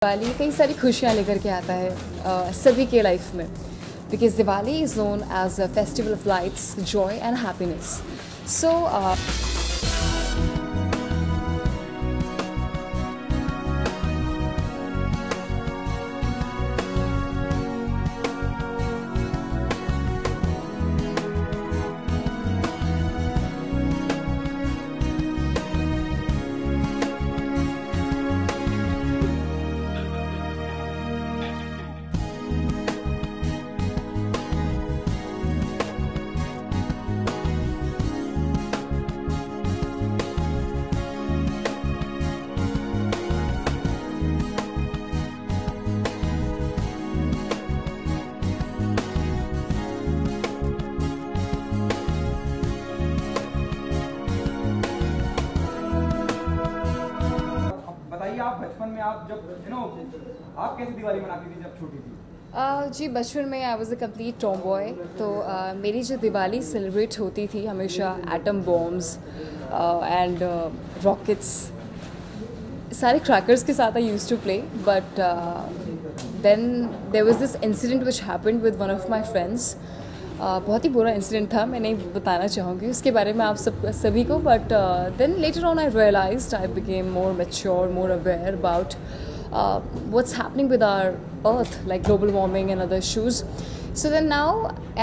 दिवाली कई सारी खुशियाँ लेकर के आता है सभी के लाइफ में, because Diwali is known as a festival of lights, joy and happiness. So बताइए, आप बचपन में आप जब आप कैसी दिवाली मनाती थी जब छोटी थी? जी, बचपन में I was a complete tomboy. तो मेरी जो दिवाली सेलिब्रेट होती थी हमेशा एटम बॉम्ब्स एंड रॉकेट्स, सारे क्रैकर्स के साथ I used to play. But then there was this incident which happened with one of my friends. बहुत ही बुरा इंसिडेंट था, मैं नहीं बताना चाहूँगी उसके बारे में आप सभी को. But then later on I realised, I became more mature, more aware about what's happening with our earth, like global warming and other issues. So then now,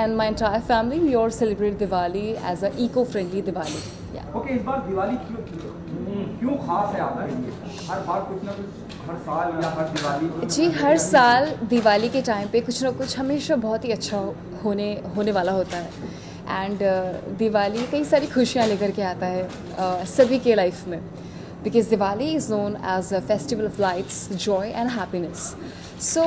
and my entire family, we all celebrate Diwali as a eco-friendly Diwali. Yeah. Okay, इस बार दिवाली क्यों खास है आपके लिए? हर बार कुछ ना कुछ, हर साल या हर दिवाली? जी, हर साल दिवाली के टाइम पे कुछ ना कुछ हमेशा बहुत ही अच्छा होने वाला होता है. एंड दिवाली कई सारी खुशियाँ लेकर के आता है सभी के लाइफ में, because Diwali is known as a festival of lights, joy and happiness. So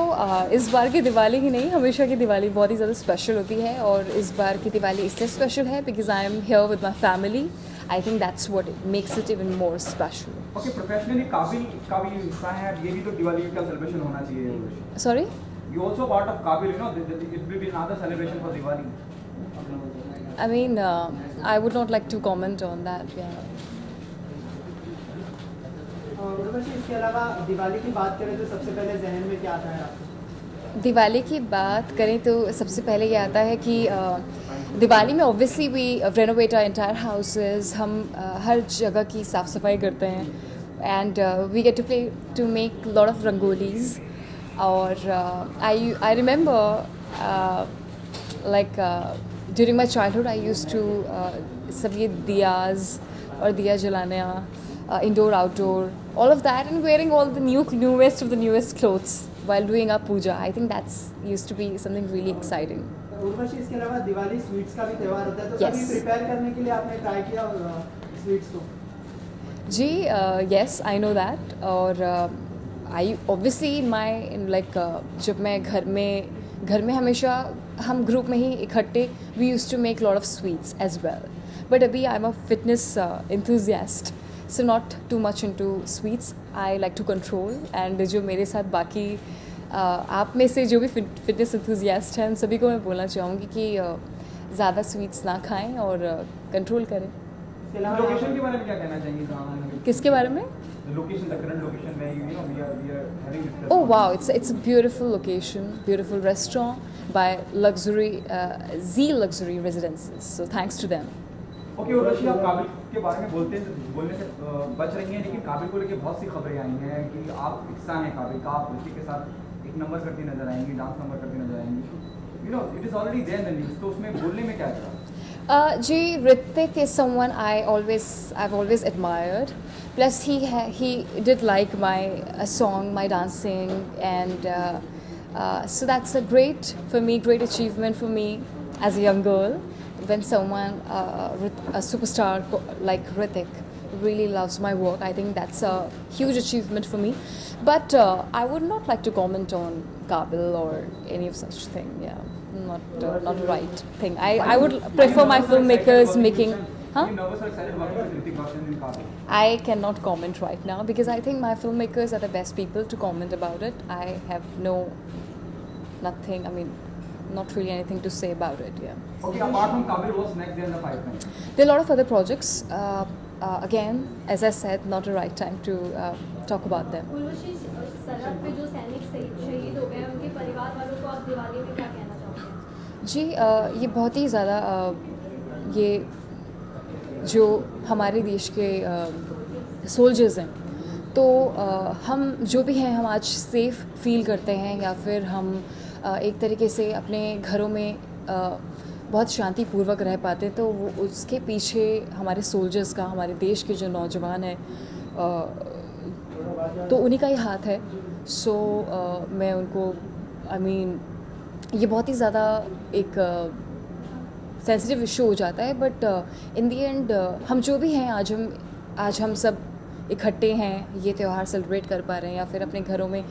इस बार की दिवाली ही नहीं, हमेशा की दिवाली बहुत ही ज़्यादा स्पेशल होती है. और इस बार की दिवाली इसलिए स्पेशल है because I am here with my family. I think that's what makes it even more special. Okay, professionally काबिल का भी हिस्सा है, ये भी तो दिवाली का सेलिब्रेशन होना चाहिए. Sorry? You also part of काबिल, it will be another celebration for Diwali. I mean, I would not like to comment on that. Yeah. इसके अलावा दिवाली की बात करें तो सबसे पहले जहन में क्या आता है आपको? दिवाली की बात करें तो सबसे पहले ये आता है कि दिवाली में obviously we renovate our entire houses. हम हर जगह की साफ़ सफाई करते हैं and we get to make lot of rangolis. और I remember like during my childhood I used to सब ये दियाज और दिया जलाना, indoor, outdoor, all of that, and wearing all the newest of the newest clothes while doing our puja. I think that's used to be something really exciting. Urvashi, इसके अलावा Diwali sweets का भी त्यौहार होता है, तो Yes. कभी प्रिपेयर करने के लिए आपने ट्राई किया स्वीट्स को? जी, yes, I know that. और I obviously like जब मैं घर में हमेशा हम ग्रुप में ही इकट्ठे we used to make lot of sweets as well. But अभी I'm a fitness enthusiast. So not too much into sweets. I like to control. And जो मेरे साथ बाकी आप में से जो भी फिटनेस enthusiast हैं, उन सभी को मैं बोलना चाहूँगी कि ज़्यादा स्वीट्स ना खाएं और कंट्रोल करें. लोकेशन के बारे में क्या कहना चाहिए? किसके बारे में? लोकेशन, द करंट लोकेशन में we are having this. Oh wow, it's a beautiful location, beautiful restaurant by Z Luxury Residences. So thanks to them. Okay, Urvashi, आप काबिल के बारे में बोलने से बच रही हैं, लेकिन काबिल को लेके बहुत सी खबरें आई हैं कि आप हिस्सा हैं काबिल का, आप ऋतिक के साथ एक नंबर करती नजर आएंगी, डांस नंबर करती नजर आएंगी. It is already there in the news, तो उसमें बोलने में क्या था? जी, Ritik is someone I've always admired. Plus he did like my song, my dancing, and so that's a great achievement for me as a young girl. When someone, a superstar like Ritik, really loves my work, I think that's a huge achievement for me. But I would not like to comment on Kabil or any of such thing. Yeah, not the right thing. I would prefer my filmmakers making. Huh? I cannot comment right now because I think my filmmakers are the best people to comment about it. I have nothing. I mean, not really anything to say about it. Yeah. Okay, apart from Kabil, what's next in the pipeline? There are a lot of other projects. Again, as I said, not the right time to talk about them. Urvashi, सड़क पे जो शहीद हो गए हैं, उनके परिवार वालों को आप दिवाली में क्या कहना चाहोगे? जी ये बहुत ही ज़्यादा ये जो हमारे देश के सोल्जर्स हैं, तो हम जो भी हैं हम आज सेफ़ फील करते हैं, या फिर हम एक तरीके से अपने घरों में बहुत शांतिपूर्वक रह पाते, तो वो उसके पीछे हमारे सोल्जर्स का, हमारे देश के जो नौजवान हैं, तो उन्हीं का ही हाथ है। सो मैं उनको ये बहुत ही ज़्यादा एक सेंसिटिव इशू हो जाता है, बट इन दी एंड हम जो भी हैं, आज हम सब इकट्ठे हैं, ये त्यौहार सेलिब्रेट कर पा रहे हैं, या फिर अपने घरों में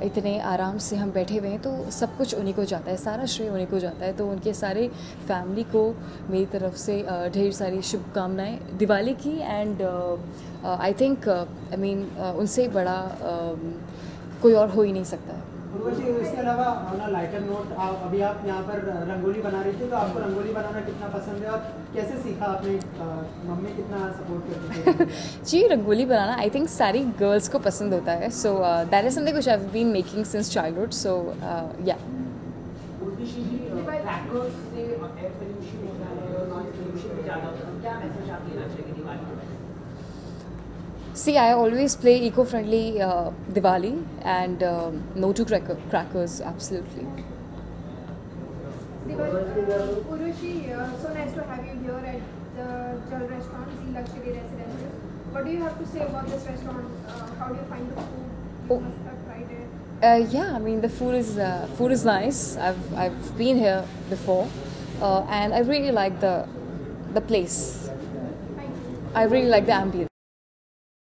इतने आराम से हम बैठे हुए हैं, तो सब कुछ उन्हीं को जाता है, सारा श्रेय उन्हीं को जाता है। तो उनके सारे फैमिली को मेरी तरफ से ढेर सारी शुभकामनाएं दिवाली की, एंड आई थिंक उनसे बड़ा कोई और हो ही नहीं सकता है। उर्वशी, इसके अलावा ऑन अ लाइटर नोट, अभी आप यहाँ पर रंगोली बना रही थी, तो आपको रंगोली बनाना कितना पसंद है और कैसे सीखा आपने? मम्मी कितना सपोर्ट करती थी? जी, रंगोली बनाना आई थिंक सारी गर्ल्स को पसंद होता है, so that is something which I have been making since childhood, so ya. Urvashi ji, crackers से एयर पोल्यूशन होता है और नॉइज पोल्यूशन भी ज़्यादा होता है, क्या मैसेज आप देना चाहेंगे दिवाली में? See, I always play eco-friendly Diwali, and no to crackers, absolutely. Urvashi, so nice to have you here at the Jal Restaurant, Z Luxury Residences. What do you have to say about this restaurant? How do you find the food? You must have tried it. Yeah, the food is nice. I've been here before, and I really like the place. Thank you. I really like the ambience.